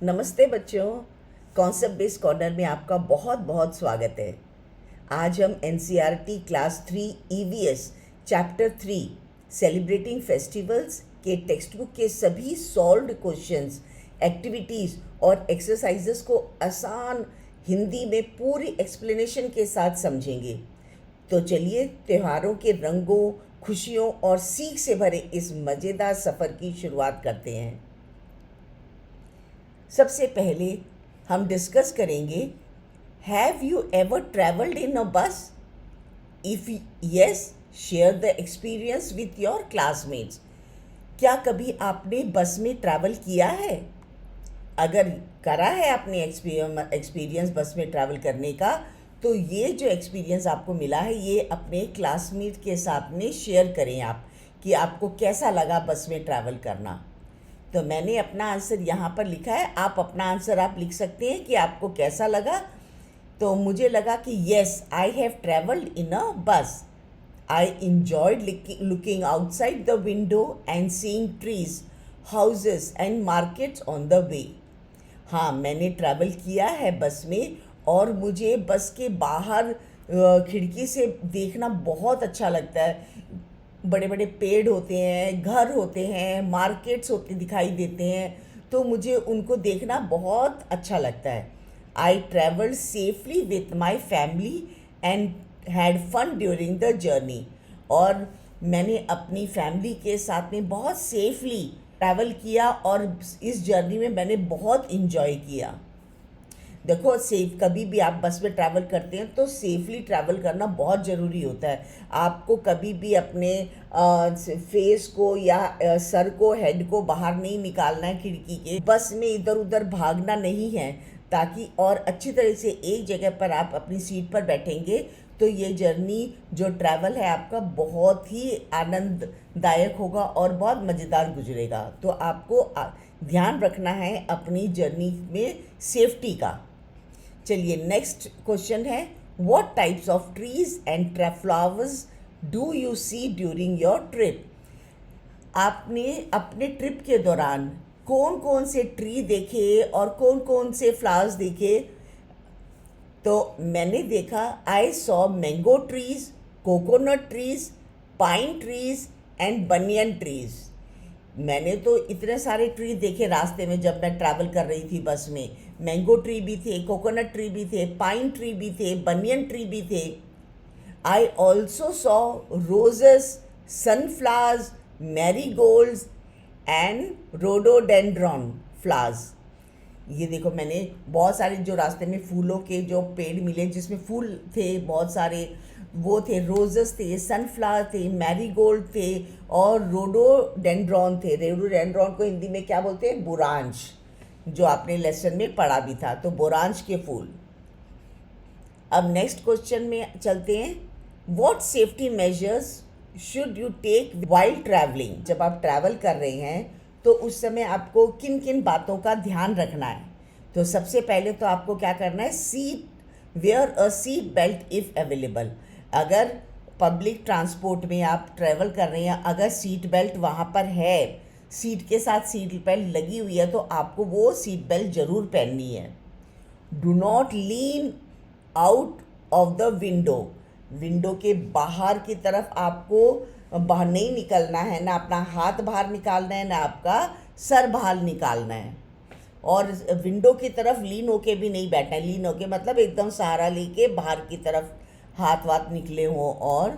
नमस्ते बच्चों। Concept based corner में आपका बहुत बहुत स्वागत है। आज हम NCERT class 3 EVS chapter 3 celebrating festivals के टेक्स्ट बुक के सभी सॉल्व्ड क्वेश्चंस, एक्टिविटीज़ और एक्सरसाइजेस को आसान हिंदी में पूरी एक्सप्लेनेशन के साथ समझेंगे। तो चलिए त्योहारों के रंगों, खुशियों और सीख से भरे इस मज़ेदार सफ़र की शुरुआत करते हैं। सबसे पहले हम डिस्कस करेंगे, have you ever travelled in a bus? If yes, share the experience with your classmates. क्या कभी आपने बस में ट्रैवल किया है? अगर करा है आपने एक्सपीरियंस बस में ट्रैवल करने का, तो ये जो एक्सपीरियंस आपको मिला है ये अपने क्लासमेट के साथ में शेयर करें आप, कि आपको कैसा लगा बस में ट्रैवल करना। तो मैंने अपना आंसर यहाँ पर लिखा है, आप अपना आंसर आप लिख सकते हैं कि आपको कैसा लगा। तो मुझे लगा कि yes, I have travelled in a bus. I enjoyed looking outside the window and seeing trees, houses and markets on the way. हाँ, मैंने ट्रैवल किया है बस में और मुझे बस के बाहर खिड़की से देखना बहुत अच्छा लगता है। बड़े बड़े पेड़ होते हैं, घर होते हैं, मार्केट्स होते दिखाई देते हैं, तो मुझे उनको देखना बहुत अच्छा लगता है। I travelled safely with my family and had fun during the journey. और मैंने अपनी फैमिली के साथ में बहुत सेफली ट्रैवल किया और इस जर्नी में मैंने बहुत इन्जॉय किया। देखो, सेफ कभी भी आप बस में ट्रैवल करते हैं तो सेफली ट्रैवल करना बहुत ज़रूरी होता है। आपको कभी भी अपने फेस को या सर को, हेड को बाहर नहीं निकालना है खिड़की के। बस में इधर उधर भागना नहीं है, ताकि और अच्छी तरह से एक जगह पर आप अपनी सीट पर बैठेंगे तो ये जर्नी जो ट्रैवल है आपका बहुत ही आनंददायक होगा और बहुत मज़ेदार गुजरेगा। तो आपको ध्यान रखना है अपनी जर्नी में सेफ्टी का। चलिए, नेक्स्ट क्वेश्चन है, what types of trees and flowers do you see during your trip? आपने अपने ट्रिप के दौरान कौन कौन से ट्री देखे और कौन कौन से फ्लावर्स देखे? तो मैंने देखा, I saw mango trees, coconut trees, pine trees and banyan trees. मैंने तो इतने सारे ट्री देखे रास्ते में जब मैं ट्रैवल कर रही थी बस में। मैंगो ट्री भी थे, कोकोनट ट्री भी थे, पाइन ट्री भी थे, बनियन ट्री भी थे। I also saw roses, sunflowers, marigolds and rhododendron flowers. ये देखो, मैंने बहुत सारे जो रास्ते में फूलों के जो पेड़ मिले जिसमें फूल थे बहुत सारे, वो थे, रोजेस थे, सनफ्लावर थे, मैरीगोल्ड थे और रोडोडेंड्रॉन थे। रोडोडेंड्रॉन को हिंदी में क्या बोलते हैं? बुरांश, जो आपने लेसन में पढ़ा भी था। तो बुरांश के फूल। अब नेक्स्ट क्वेश्चन में चलते हैं, what safety measures should you take while travelling? जब आप ट्रैवल कर रहे हैं तो उस समय आपको किन किन बातों का ध्यान रखना है? तो सबसे पहले तो आपको क्या करना है, wear a seat belt if available. अगर पब्लिक ट्रांसपोर्ट में आप ट्रैवल कर रहे हैं, अगर सीट बेल्ट वहाँ पर है, सीट के साथ सीट बेल्ट लगी हुई है, तो आपको वो सीट बेल्ट ज़रूर पहननी है। Do not lean out of the window. Window के बाहर की तरफ आपको बाहर नहीं निकलना है, ना अपना हाथ बाहर निकालना है, ना आपका सर बाहर निकालना है। और विंडो की तरफ लीन होके भी नहीं बैठना है। लीन होके मतलब एकदम सहारा लेके बाहर की तरफ हाथ वाथ निकले हों और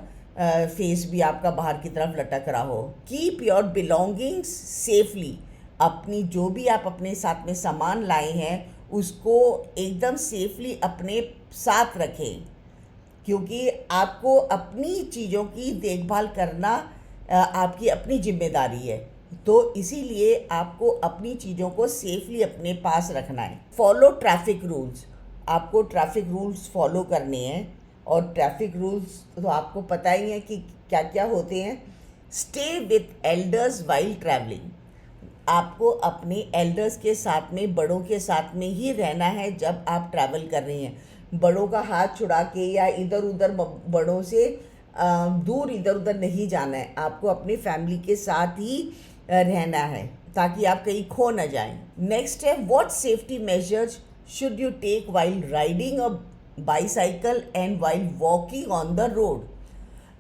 फेस भी आपका बाहर की तरफ लटक रहा हो। Keep your belongings safely. अपनी जो भी आप अपने साथ में सामान लाए हैं उसको एकदम सेफली अपने साथ रखें, क्योंकि आपको अपनी चीज़ों की देखभाल करना आपकी अपनी जिम्मेदारी है। तो इसीलिए आपको अपनी चीज़ों को सेफली अपने पास रखना है। Follow traffic rules. आपको ट्रैफिक रूल्स फॉलो करने हैं और ट्रैफिक रूल्स तो आपको पता ही है कि क्या क्या होते हैं। Stay with elders while travelling. आपको अपने एल्डर्स के साथ में, बड़ों के साथ में ही रहना है जब आप ट्रैवल कर रहे हैं। बड़ों का हाथ छुड़ा के या इधर उधर बड़ों से दूर इधर उधर नहीं जाना है। आपको अपनी फैमिली के साथ ही रहना है। ताकि आप कहीं खो न जाएं। नेक्स्ट है what safety measures should you take while riding a bicycle and while walking on the road.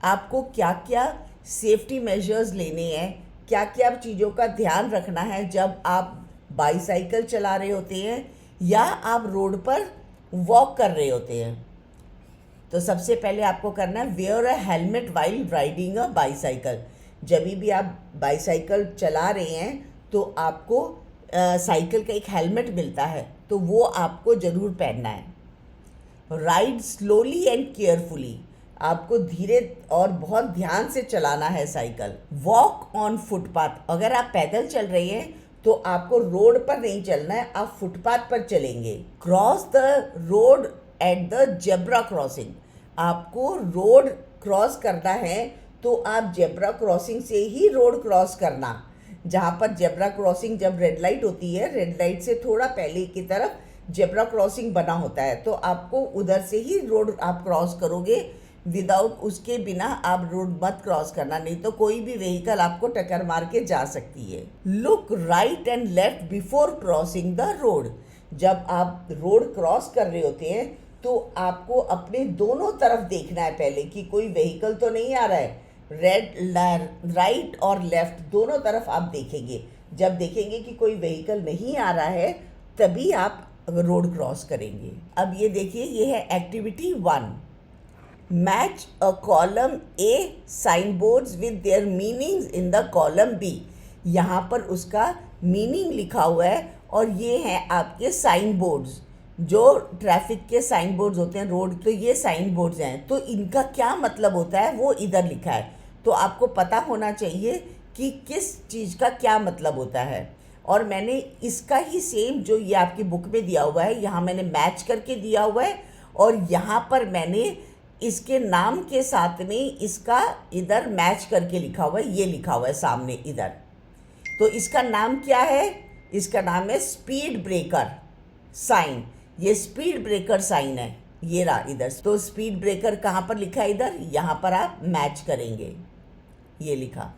आपको क्या क्या सेफ्टी मेजर्स लेने हैं, क्या क्या चीज़ों का ध्यान रखना है जब आप बाईसाइकिल चला रहे होते हैं या आप रोड पर वॉक कर रहे होते हैं। तो सबसे पहले आपको करना है wear a helmet while riding a bicycle. जब भी आप बाईसाइकिल चला रहे हैं तो आपको साइकिल का एक हेलमेट मिलता है, तो वो आपको ज़रूर पहनना है। राइड स्लोली एंड केयरफुली, आपको धीरे और बहुत ध्यान से चलाना है साइकिल। वॉक ऑन फुटपाथ, अगर आप पैदल चल रहे हैं तो आपको रोड पर नहीं चलना है, आप फुटपाथ पर चलेंगे। Cross the road at the zebra crossing, आपको रोड क्रॉस करना है तो आप जेब्रा क्रॉसिंग से ही रोड क्रॉस करना। जहाँ पर जेब्रा क्रॉसिंग जब रेड लाइट होती है, रेड लाइट से थोड़ा पहले की तरफ जेब्रा क्रॉसिंग बना होता है, तो आपको उधर से ही रोड आप क्रॉस करोगे। विदाउट उसके बिना आप रोड मत क्रॉस करना, नहीं तो कोई भी व्हीकल आपको टक्कर मार के जा सकती है। Look right and left before crossing the road, जब आप रोड क्रॉस कर रहे होते हैं तो आपको अपने दोनों तरफ देखना है पहले कि कोई व्हीकल तो नहीं आ रहा है। राइट और लेफ्ट दोनों तरफ आप देखेंगे। जब देखेंगे कि कोई व्हीकल नहीं आ रहा है तभी आप रोड क्रॉस करेंगे। अब ये देखिए, ये है activity 1। Match a column A sign boards with their meanings in the column B. यहाँ पर उसका मीनिंग लिखा हुआ है और ये हैं आपके साइन बोर्ड्स, जो ट्रैफिक के साइन बोर्ड्स होते हैं रोड, तो ये साइन बोर्ड्स हैं, तो इनका क्या मतलब होता है वो इधर लिखा है। तो आपको पता होना चाहिए कि किस चीज़ का क्या मतलब होता है। और मैंने इसका ही सेम जो ये आपकी बुक में दिया हुआ है, यहाँ मैंने मैच करके दिया हुआ है और यहाँ पर मैंने इसके नाम के साथ में इसका इधर मैच करके लिखा हुआ है, ये लिखा हुआ है सामने इधर। तो इसका नाम क्या है? इसका नाम है स्पीड ब्रेकर साइन। ये स्पीड ब्रेकर साइन है, ये रहा इधर। तो स्पीड ब्रेकर कहाँ पर लिखा है? इधर। यहाँ पर आप मैच करेंगे, ये लिखा।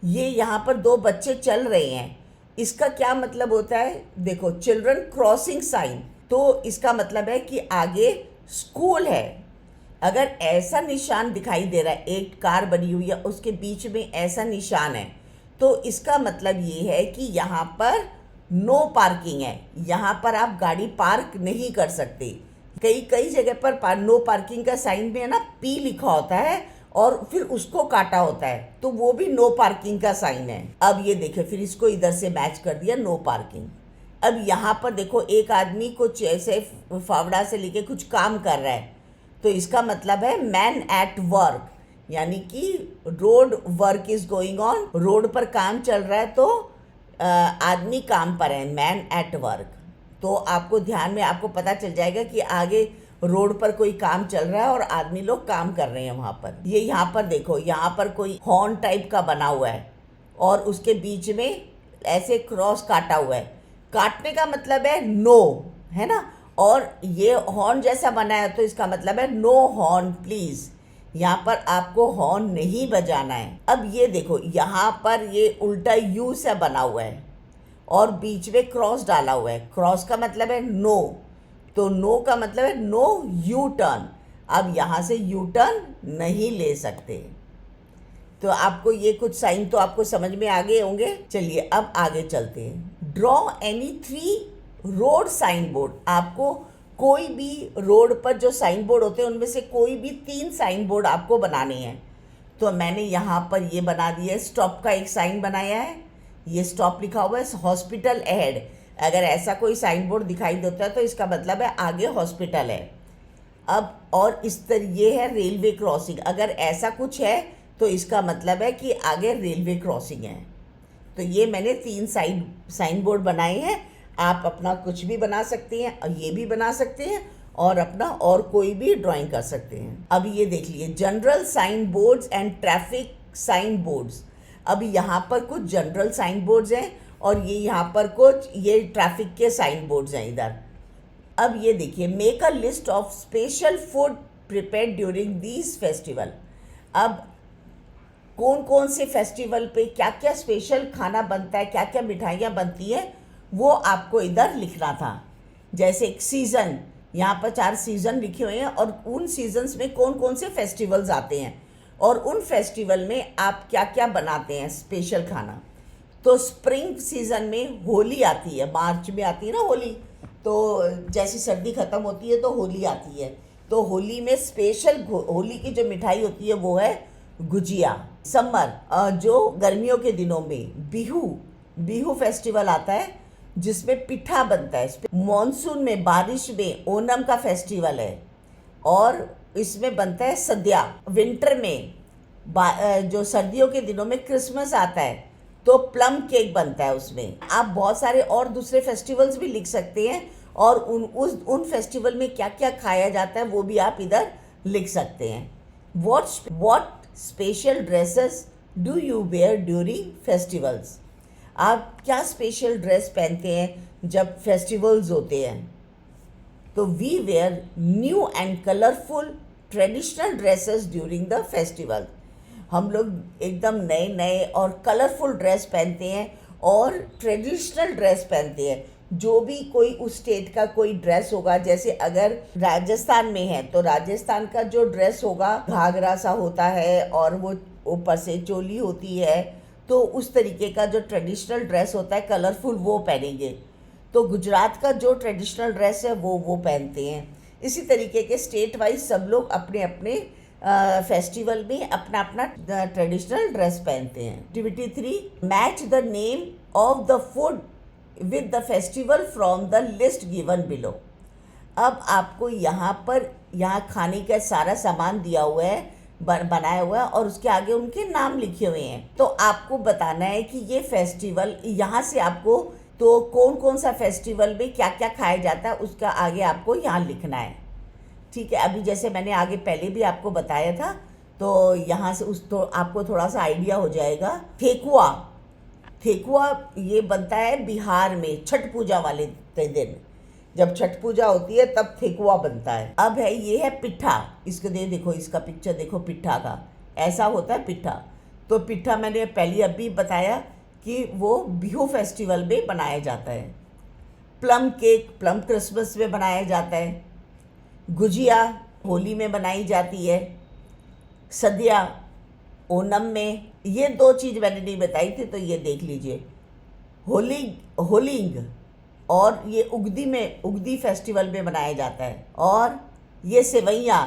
ये यहाँ पर दो बच्चे चल रहे हैं, इसका क्या मतलब होता है? देखो, चिल्ड्रन क्रॉसिंग साइन, तो इसका मतलब है कि आगे स्कूल है। अगर ऐसा निशान दिखाई दे रहा है, एक कार बनी हुई है उसके बीच में ऐसा निशान है, तो इसका मतलब ये है कि यहाँ पर नो पार्किंग है, यहाँ पर आप गाड़ी पार्क नहीं कर सकते। कई जगह पर नो पार्किंग का साइन में है ना, पी लिखा होता है और फिर उसको काटा होता है, तो वो भी नो पार्किंग का साइन है। अब ये देखो, फिर इसको इधर से मैच कर दिया, नो पार्किंग। अब यहाँ पर देखो, एक आदमी कुछ ऐसे फावड़ा से लेके कुछ काम कर रहा है, तो इसका मतलब है मैन एट वर्क, यानी कि road work is going on, road पर काम चल रहा है, तो आदमी काम पर है, मैन एट वर्क। तो आपको ध्यान में आपको पता चल जाएगा कि आगे रोड पर कोई काम चल रहा है और आदमी लोग काम कर रहे हैं वहाँ पर। ये यहाँ पर देखो, यहाँ पर कोई हॉर्न टाइप का बना हुआ है और उसके बीच में ऐसे क्रॉस काटा हुआ है। काटने का मतलब है नो, है ना, और ये हॉर्न जैसा बना है तो इसका मतलब है नो हॉर्न प्लीज़, यहाँ पर आपको हॉर्न नहीं बजाना है। अब ये देखो, यहाँ पर ये उल्टा यू सा बना हुआ है और बीच में क्रॉस डाला हुआ है। क्रॉस का मतलब है नो, तो नो का मतलब है नो यू टर्न। अब यहाँ से यू टर्न नहीं ले सकते। तो आपको ये कुछ साइन तो आपको समझ में आ गए होंगे। चलिए अब आगे चलते हैं। Draw any 3 road sign board. आपको कोई भी रोड पर जो साइन बोर्ड होते हैं उनमें से कोई भी 3 साइन बोर्ड आपको बनाने हैं। तो मैंने यहाँ पर ये बना दिया है, स्टॉप का एक साइन बनाया है, ये स्टॉप लिखा हुआ है, हॉस्पिटल अहेड। अगर ऐसा कोई साइन बोर्ड दिखाई देता है तो इसका मतलब है आगे हॉस्पिटल है। अब और इस तरह ये है रेलवे क्रॉसिंग, अगर ऐसा कुछ है तो इसका मतलब है कि आगे रेलवे क्रॉसिंग है। तो ये मैंने 3 साइन बोर्ड बनाए हैं। आप अपना कुछ भी बना सकते हैं, ये भी बना सकते हैं और अपना और कोई भी ड्राइंग कर सकते हैं। अब ये देख लिए, general sign boards and traffic sign boards. अब यहाँ पर कुछ जनरल साइन बोर्ड्स हैं और ये यहाँ पर कुछ ये ट्रैफिक के साइन बोर्ड्स हैं इधर। अब ये देखिए, make a list of special food prepared during these festival. अब कौन कौन से फेस्टिवल पे क्या क्या स्पेशल खाना बनता है, क्या क्या मिठाइयाँ बनती है, वो आपको इधर लिखना था। जैसे एक सीज़न, यहाँ पर 4 सीज़न लिखे हुए हैं और उन सीजन्स में कौन कौन से फेस्टिवल्स आते हैं और उन फेस्टिवल में आप क्या क्या बनाते हैं स्पेशल खाना। तो स्प्रिंग सीज़न में होली आती है, मार्च में आती है ना होली, तो जैसे सर्दी ख़त्म होती है तो होली आती है, तो होली में स्पेशल होली की जो मिठाई होती है वो है गुजिया। समर, जो गर्मियों के दिनों में बिहू बिहू फेस्टिवल आता है जिसमें पिठा बनता है। मॉनसून में, बारिश में ओणम का फेस्टिवल है और इसमें बनता है सद्या। विंटर में जो सर्दियों के दिनों में क्रिसमस आता है तो प्लम केक बनता है उसमें। आप बहुत सारे और दूसरे फेस्टिवल्स भी लिख सकते हैं और उन फेस्टिवल में क्या क्या खाया जाता है वो भी आप इधर लिख सकते हैं। What special dresses do you wear during festivals? आप क्या स्पेशल ड्रेस पहनते हैं जब फेस्टिवल्स होते हैं? तो we wear new and colourful traditional dresses during the festival. हम लोग एकदम नए नए और कलरफुल ड्रेस पहनते हैं और ट्रेडिशनल ड्रेस पहनते हैं। जो भी कोई उस स्टेट का कोई ड्रेस होगा, जैसे अगर राजस्थान में है तो राजस्थान का जो ड्रेस होगा घाघरा सा होता है और वो ऊपर से चोली होती है, तो उस तरीके का जो ट्रेडिशनल ड्रेस होता है कलरफुल वो पहनेंगे। तो गुजरात का जो ट्रेडिशनल ड्रेस है वो पहनते हैं। इसी तरीके के स्टेट वाइज सब लोग अपने अपने फेस्टिवल में अपना अपना ट्रेडिशनल ड्रेस पहनते हैं। Activity 3, match the name of the food with the festival from the list given below. अब आपको यहाँ खाने का सारा सामान दिया हुआ है, बनाया हुआ है और उसके आगे उनके नाम लिखे हुए हैं। तो आपको बताना है कि ये फेस्टिवल, यहाँ से आपको तो कौन कौन सा फेस्टिवल में क्या क्या खाया जाता है उसका आगे आपको यहाँ लिखना है। ठीक है, अभी जैसे मैंने आगे पहले भी आपको बताया था तो यहाँ से तो आपको थोड़ा सा आइडिया हो जाएगा। ठेकुआ ये बनता है बिहार में छठ पूजा वाले दिन, जब छठ पूजा होती है तब ठेकुआ बनता है। अब है ये है पिट्ठा, इसको देखो, इसका पिक्चर देखो पिट्ठा का, ऐसा होता है पिट्ठा। तो पिट्ठा मैंने पहले अभी बताया कि वो बिहू फेस्टिवल में बनाया जाता है। प्लम केक, प्लम क्रिसमस में बनाया जाता है। गुजिया होली में बनाई जाती है। सद्या ओणम में। ये 2 चीज़ मैंने नहीं बताई थी तो ये देख लीजिए। होलिंग और ये उगदी फेस्टिवल में बनाया जाता है। और ये सेवैयाँ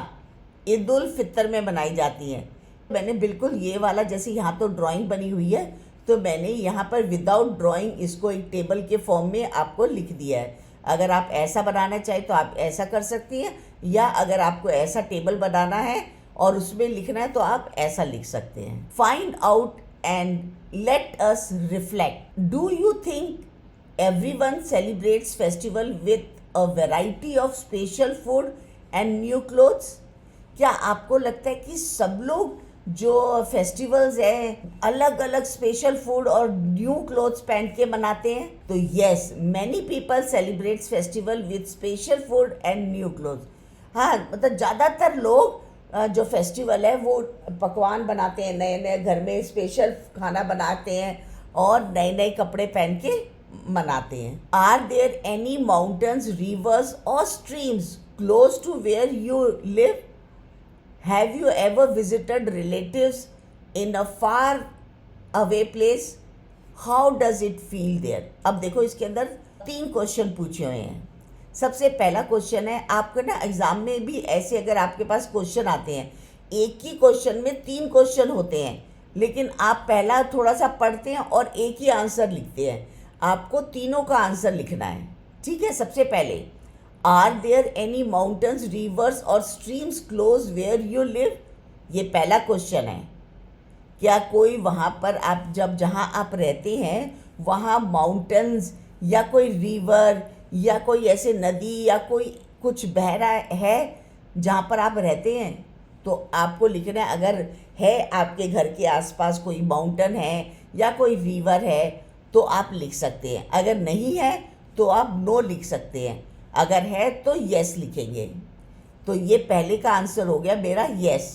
ईद उल फितर में बनाई जाती हैं। मैंने बिल्कुल ये वाला, जैसे यहाँ तो ड्राइंग बनी हुई है तो मैंने यहाँ पर विदाउट ड्राइंग इसको एक टेबल के फॉर्म में आपको लिख दिया है। अगर आप ऐसा बनाना चाहें तो आप ऐसा कर सकती हैं, या अगर आपको ऐसा टेबल बनाना है और उसमें लिखना है तो आप ऐसा लिख सकते हैं। Find out and let us reflect. Do you think everyone celebrates festival with a variety of special food and new clothes? क्या आपको लगता है कि सब लोग जो फेस्टिवल्स हैं अलग अलग स्पेशल फूड और न्यू क्लोथ्स पहन के मनाते हैं? तो yes, many people celebrates festival with special food and new clothes. हाँ, मतलब ज़्यादातर लोग जो फेस्टिवल है वो पकवान बनाते हैं, नए नए घर में स्पेशल खाना बनाते हैं और नए नए कपड़े पहन के मनाते हैं। Are there any mountains, rivers और streams close to where you live? Have you ever visited relatives in a far away place? How does it feel there? अब देखो, इसके अंदर 3 क्वेश्चन पूछे हुए हैं। सबसे पहला क्वेश्चन है, आपको ना एग्जाम में भी ऐसे अगर आपके पास क्वेश्चन आते हैं, एक ही क्वेश्चन में 3 क्वेश्चन होते हैं, लेकिन आप पहला थोड़ा सा पढ़ते हैं और एक ही आंसर लिखते हैं। आपको तीनों का आंसर लिखना है। ठीक है, सबसे पहले, are there any mountains, rivers और streams close where you live? ये पहला क्वेश्चन है। क्या कोई वहाँ पर आप जहाँ आप रहते हैं वहाँ माउंटेन्स या कोई रिवर या कोई ऐसे नदी या कोई कुछ बह रहा है जहाँ पर आप रहते हैं? तो आपको लिखना है, अगर है आपके घर के आसपास कोई माउंटेन है या कोई रिवर है तो आप लिख सकते हैं। अगर नहीं है तो आप नो लिख सकते हैं। अगर है तो यस लिखेंगे। तो ये पहले का आंसर हो गया मेरा यस।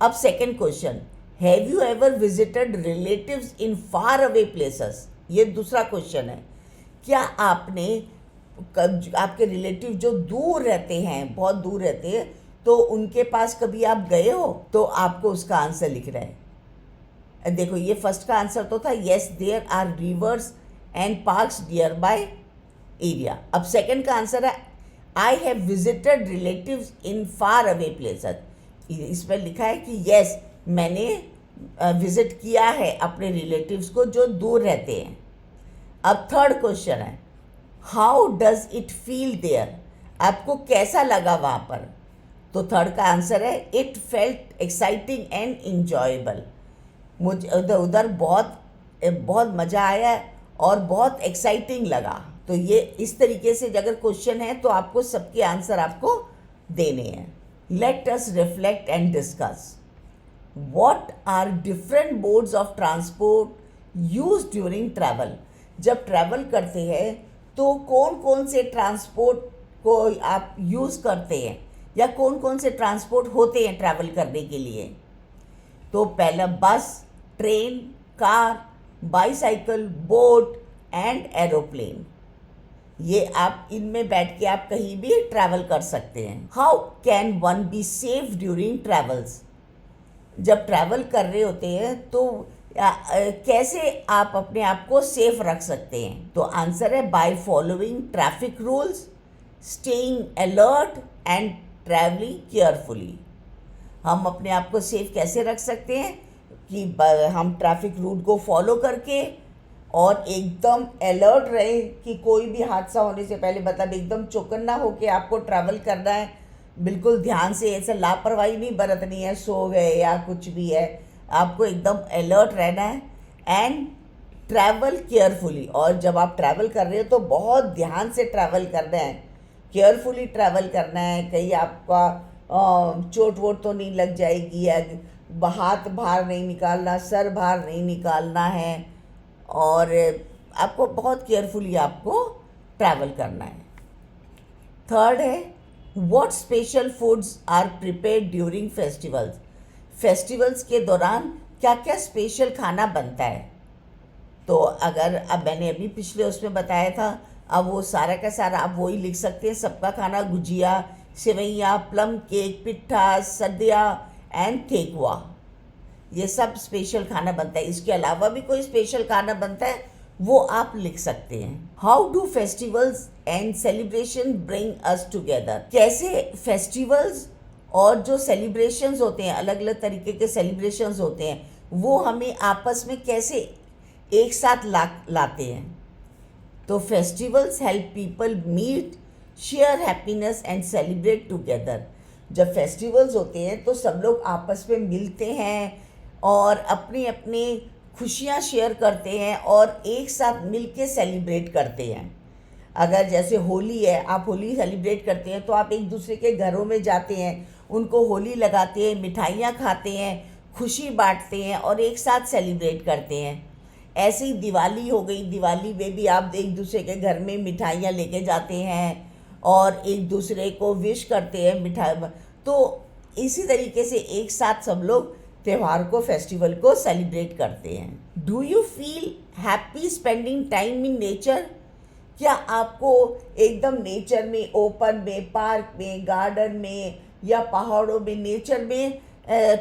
अब second question, have you ever visited relatives in far away places? ये दूसरा क्वेश्चन है। क्या आपने आपके रिलेटिव जो दूर रहते हैं, बहुत दूर रहते हैं, तो उनके पास कभी आप गए हो? तो आपको उसका आंसर लिख रहा है। देखो, ये फर्स्ट का आंसर तो था yes there are rivers and parks nearby area. अब सेकंड का आंसर है I have visited relatives in far away places. इसमें लिखा है कि यस, मैंने विजिट किया है अपने रिलेटिव्स को जो दूर रहते हैं। अब थर्ड क्वेश्चन है how does it feel there? आपको कैसा लगा वहाँ पर? तो थर्ड का आंसर है it felt exciting and enjoyable. मुझे उधर बहुत मज़ा आया और बहुत एक्साइटिंग लगा। तो ये इस तरीके से अगर क्वेश्चन है तो आपको सबके आंसर आपको देने हैं। Let us reflect and discuss what are different modes of transport use during travel. जब ट्रैवल करते हैं तो कौन कौन से ट्रांसपोर्ट को आप यूज़ करते हैं या कौन कौन से ट्रांसपोर्ट होते हैं ट्रैवल करने के लिए? तो पहला बस, train, car, bicycle, boat and aeroplane. ये आप इनमें बैठ के आप कहीं भी ट्रैवल कर सकते हैं। How can one be safe during travels? जब ट्रैवल कर रहे होते हैं तो कैसे आप अपने आप को सेफ रख सकते हैं? तो आंसर है by following traffic rules, staying alert and travelling carefully. हम अपने आप को सेफ कैसे रख सकते हैं? कि हम ट्रैफिक रूल को फॉलो करके और एकदम अलर्ट रहे कि कोई भी हादसा होने से पहले, मतलब एकदम चौकन्ना होके आपको ट्रैवल करना है। बिल्कुल ध्यान से, ऐसे लापरवाही नहीं बरतनी है, सो गए या कुछ भी है, आपको एकदम अलर्ट रहना है। एंड ट्रैवल केयरफुली, और जब आप ट्रैवल कर रहे हो तो बहुत ध्यान से ट्रैवल करना है, केयरफुली ट्रैवल करना है। कहीं आपका चोट वोट तो नहीं लग जाएगी, या हाथ बाहर नहीं निकालना, सर बाहर नहीं निकालना है, और आपको बहुत केयरफुली आपको ट्रैवल करना है। थर्ड है what special foods are prepared during festivals? Festivals के दौरान क्या क्या स्पेशल खाना बनता है? तो अगर अब मैंने अभी पिछले उसमें बताया था, अब वो सारा का सारा आप वही लिख सकते हैं। सबका खाना, गुजिया, सेवैयाँ, प्लम केक, पिट्ठा, सदिया एंड ठेकुआ, ये सब स्पेशल खाना बनता है। इसके अलावा भी कोई स्पेशल खाना बनता है, वो आप लिख सकते हैं। How do festivals and celebration bring us together? कैसे फेस्टिवल्स और जो सेलिब्रेशंस होते हैं, अलग अलग तरीके के सेलिब्रेशंस होते हैं, वो हमें आपस में कैसे एक साथ लाते हैं? तो festivals help people meet, share happiness and celebrate together. जब फेस्टिवल्स होते हैं तो सब लोग आपस में मिलते हैं और अपनी अपनी खुशियाँ शेयर करते हैं और एक साथ मिल के सेलिब्रेट करते हैं। अगर जैसे होली है, आप होली सेलिब्रेट करते हैं तो आप एक दूसरे के घरों में जाते हैं, उनको होली लगाते हैं, मिठाइयाँ खाते हैं, खुशी बांटते हैं और एक साथ सेलिब्रेट करते हैं। ऐसे ही दिवाली हो गई, दिवाली में भी आप एक दूसरे के घर में मिठाइयाँ लेके जाते हैं और एक दूसरे को विश करते हैं मिठाई। तो इसी तरीके से एक साथ सब लोग त्यौहार को, फेस्टिवल को सेलिब्रेट करते हैं। Do you feel happy spending time in nature? क्या आपको एकदम नेचर में, ओपन में, पार्क में, गार्डन में या पहाड़ों में, नेचर में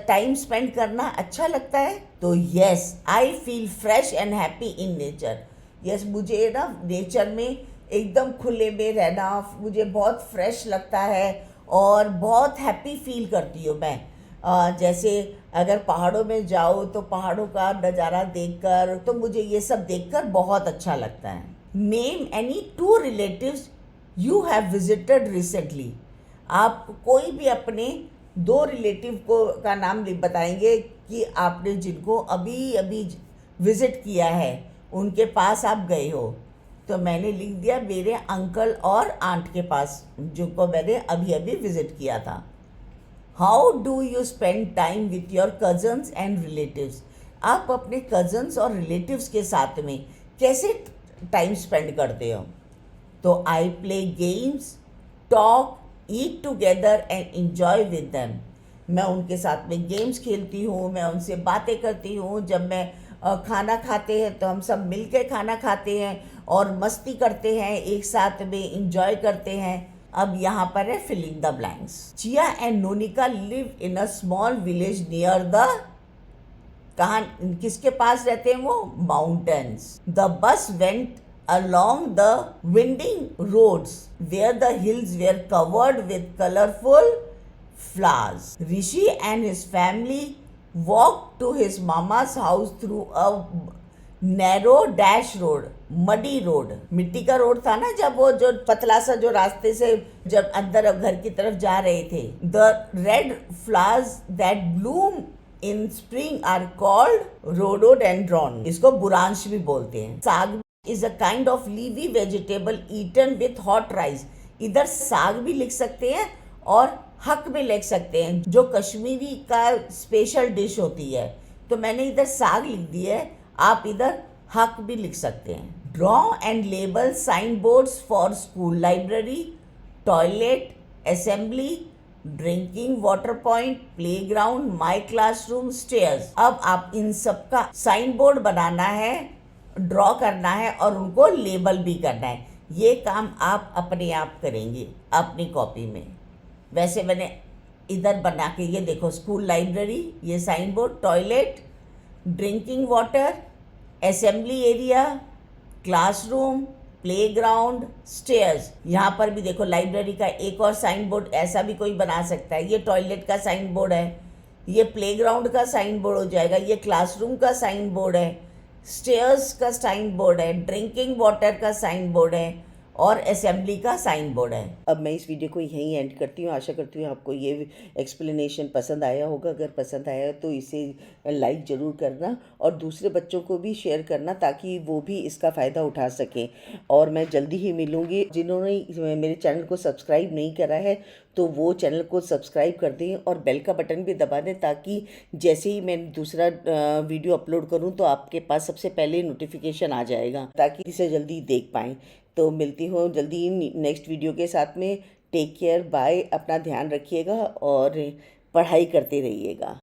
टाइम स्पेंड करना अच्छा लगता है? तो yes, I feel fresh and happy in nature. Yes, मुझे ना नेचर में एकदम खुले में रहना मुझे बहुत फ्रेश लगता है और बहुत हैप्पी फील करती हूँ मैं। जैसे अगर पहाड़ों में जाओ तो पहाड़ों का नज़ारा देखकर, तो मुझे ये सब देखकर बहुत अच्छा लगता है। Name any 2 relatives you have visited recently. आप कोई भी अपने 2 रिलेटिव को का नाम बताएंगे कि आपने जिनको अभी अभी विज़िट किया है, उनके पास आप गए हो। तो मैंने लिख दिया मेरे अंकल और आंट के पास, जिनको मैंने अभी अभी विज़िट किया था। How do you spend time with your cousins and relatives? आप अपने कज़न्स और रिलेटिव्स के साथ में कैसे टाइम स्पेंड करते हो? तो I play games, talk, eat together and enjoy with them. मैं उनके साथ में गेम्स खेलती हूँ, मैं उनसे बातें करती हूँ। जब मैं खाना खाते हैं तो हम सब मिल के खाना खाते हैं और मस्ती करते हैं, एक साथ में इंजॉय करते हैं। अब यहाँ पर है filling the blanks. Chia and Nonika live in a small village near the, कहाँ किसके पास रहते हैं वो? Mountains. The bus went along the winding roads where the hills were covered with colorful flowers. Rishi and his family walked to his mama's house through a narrow dash road, muddy road. मिट्टी का road था ना, जब वो जो पतला सा जो रास्ते से जब अंदर घर की तरफ जा रहे थे. The red flowers that bloom in spring are called rhododendron. इसको बुरांश भी बोलते हैं. साग is a kind of leafy vegetable eaten with hot rice. इधर साग भी लिख सकते हैं और हक भी लिख सकते हैं, जो कश्मीरी का स्पेशल डिश होती है. तो मैंने इधर साग लिख दिया है, आप इधर हक भी लिख सकते हैं. Draw and label sign boards for school library, toilet, assembly, drinking water point, playground, my classroom, stairs. अब आप इन सब का साइन बोर्ड बनाना है, ड्रॉ करना है और उनको लेबल भी करना है. ये काम आप अपने आप करेंगे अपनी कॉपी में. वैसे मैंने इधर बना के, ये देखो, स्कूल लाइब्रेरी, ये sign board, toilet, drinking water, assembly area, classroom, playground, stairs. यहाँ पर भी देखो लाइब्रेरी का एक और साइन बोर्ड ऐसा भी कोई बना सकता है. ये टॉयलेट का साइन बोर्ड है, ये प्लेग्राउंड का साइन बोर्ड हो जाएगा, ये क्लासरूम का साइन बोर्ड है, स्टेयर्स का साइन बोर्ड है, ड्रिंकिंग वाटर का साइन बोर्ड है और असेंबली का साइन बोर्ड है. अब मैं इस वीडियो को यहीं एंड करती हूँ. आशा करती हूँ आपको ये एक्सप्लेनेशन पसंद आया होगा. अगर पसंद आया तो इसे लाइक ज़रूर करना और दूसरे बच्चों को भी शेयर करना, ताकि वो भी इसका फ़ायदा उठा सकें. और मैं जल्दी ही मिलूँगी. जिन्होंने मेरे चैनल को सब्सक्राइब नहीं करा है तो वो चैनल को सब्सक्राइब कर दें और बेल का बटन भी दबा दें, ताकि जैसे ही मैं दूसरा वीडियो अपलोड करूं तो आपके पास सबसे पहले नोटिफिकेशन आ जाएगा, ताकि इसे जल्दी देख पाएँ. तो मिलती हूँ जल्दी नेक्स्ट वीडियो के साथ में. Take care, bye. अपना ध्यान रखिएगा और पढ़ाई करते रहिएगा.